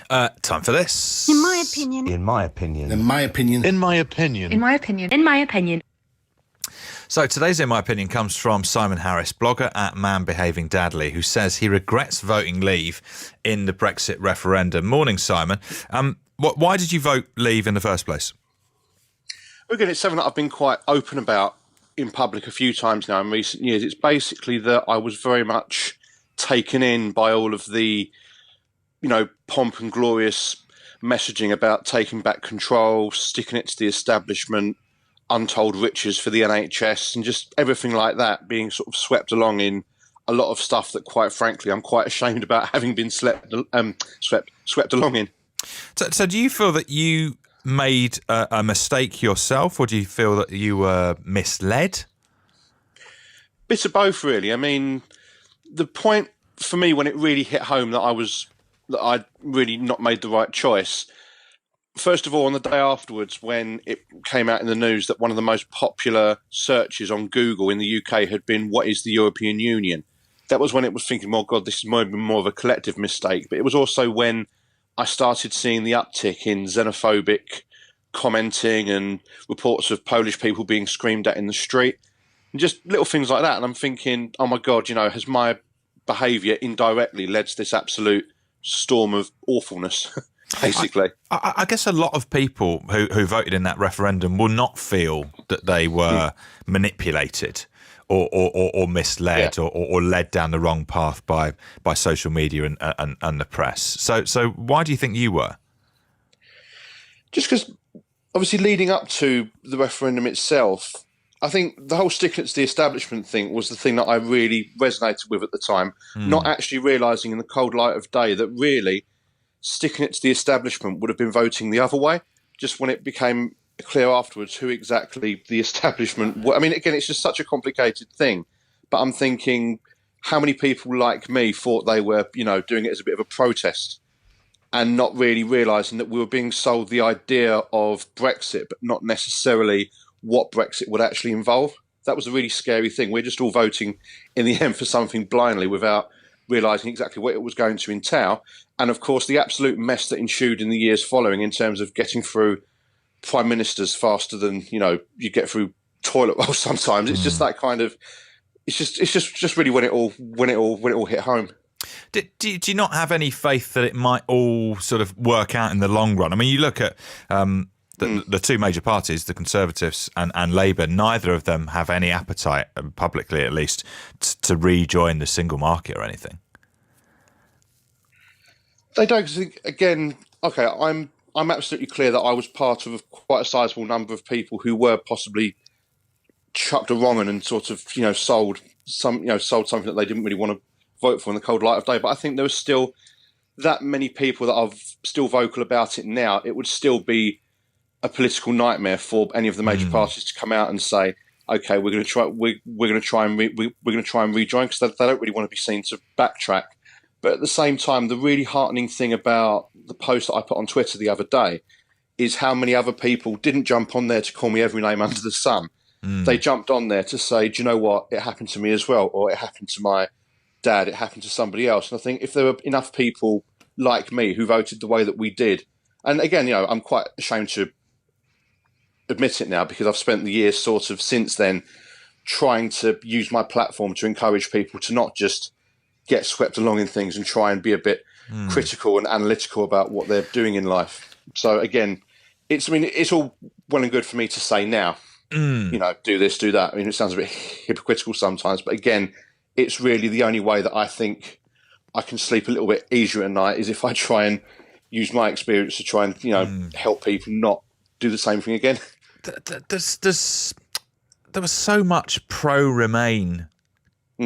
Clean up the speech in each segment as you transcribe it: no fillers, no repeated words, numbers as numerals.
Time for this. In my opinion. In my opinion. In my opinion. In my opinion. In my opinion. In my opinion. So today's In My Opinion comes from Simon Harris, blogger at Man Behaving Dadly, who says he regrets voting Leave in the Brexit referendum. Morning, Simon. Why did you vote Leave in the first place? Again, it's something that I've been quite open about in public a few times now in recent years. It's basically that I was very much taken in by all of the, pomp and glorious messaging about taking back control, sticking it to the establishment, untold riches for the NHS, and just everything like that, being sort of swept along in a lot of stuff that, quite frankly, I'm quite ashamed about having been swept along in. So do you feel that you made a mistake yourself, or do you feel that you were misled? Bit of both, really. I mean, the point for me when it really hit home that I'd really not made the right choice, first of all, on the day afterwards, when it came out in the news that one of the most popular searches on Google in the UK had been, "What is the European Union?" That was when it was thinking, "Oh God, this is more of a collective mistake." But it was also when I started seeing the uptick in xenophobic commenting and reports of Polish people being screamed at in the street, and just little things like that. And I'm thinking, oh my God, has my behaviour indirectly led to this absolute storm of awfulness? Basically, I guess a lot of people who voted in that referendum will not feel that they were manipulated or misled, or led down the wrong path by social media and the press. So why do you think you were? Just because, obviously, leading up to the referendum itself, I think the whole sticking it to the establishment thing was the thing that I really resonated with at the time, not actually realising in the cold light of day that really sticking it to the establishment would have been voting the other way, just when it became clear afterwards who exactly the establishment were. I mean, again, it's just such a complicated thing, but I'm thinking how many people like me thought they were, doing it as a bit of a protest and not really realising that we were being sold the idea of Brexit, but not necessarily what Brexit would actually involve. That was a really scary thing. We're just all voting in the end for something blindly without realising exactly what it was going to entail. And of course, the absolute mess that ensued in the years following in terms of getting through prime ministers faster than, you get through toilet rolls sometimes. It's just that kind of, it's just really when it all hit home. Do you not have any faith that it might all sort of work out in the long run? I mean, you look at the two major parties, the Conservatives and Labour, neither of them have any appetite, publicly at least, to rejoin the single market or anything. They don't. Again, okay, I'm absolutely clear that I was part of quite a sizable number of people who were possibly chucked a wrong and sort of, sold something that they didn't really want to vote for in the cold light of day. But I think there was still that many people that are still vocal about it now. It would still be a political nightmare for any of the major parties to come out and say, okay, we're going to try and rejoin, because they don't really want to be seen to backtrack. But at the same time, the really heartening thing about the post that I put on Twitter the other day is how many other people didn't jump on there to call me every name under the sun. They jumped on there to say, do you know what? It happened to me as well, or it happened to my dad, it happened to somebody else. And I think if there were enough people like me who voted the way that we did, and again, I'm quite ashamed to admit it now, because I've spent the years sort of since then trying to use my platform to encourage people to not just get swept along in things and try and be a bit critical and analytical about what they're doing in life. So again, it's all well and good for me to say now, do this, do that. I mean, it sounds a bit hypocritical sometimes, but again, it's really the only way that I think I can sleep a little bit easier at night is if I try and use my experience to try and, help people not do the same thing again. There was so much pro-Remain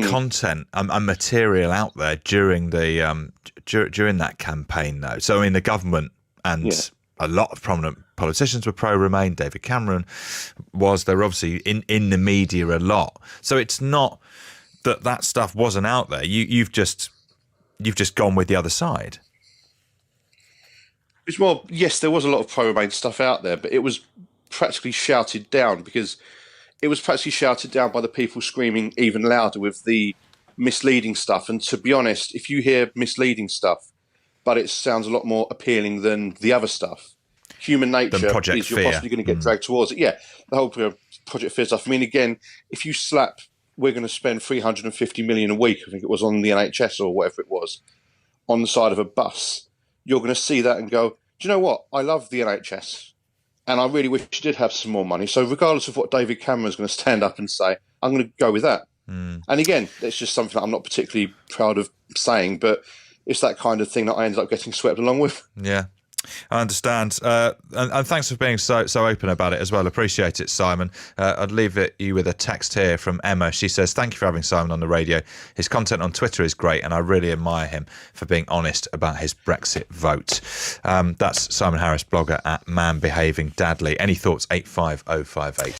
content and material out there during the during that campaign, though. So I mean, the government and a lot of prominent politicians were pro-Remain. David Cameron was. They were obviously in the media a lot. So it's not that stuff wasn't out there. You've just gone with the other side. It's more, yes, there was a lot of pro-Remain stuff out there, but it was practically shouted down, because it was practically shouted down by the people screaming even louder with the misleading stuff. And to be honest, if you hear misleading stuff but it sounds a lot more appealing than the other stuff. Human nature is you're possibly going to get dragged towards it. Yeah, the whole Project Fear stuff. I mean, again, if you slap, we're going to spend 350 million a week, I think it was, on the NHS or whatever it was, on the side of a bus, you're going to see that and go, do you know what? I love the NHS, and I really wish you did have some more money. So regardless of what David Cameron's going to stand up and say, I'm going to go with that. And again, it's just something that I'm not particularly proud of saying, but it's that kind of thing that I ended up getting swept along with. Yeah. I understand, and thanks for being so open about it as well. Appreciate it, Simon. I'd leave you with a text here from Emma. She says, "Thank you for having Simon on the radio. His content on Twitter is great, and I really admire him for being honest about his Brexit vote." That's Simon Harris, blogger at Man Behaving Dadly. Any thoughts? 85058.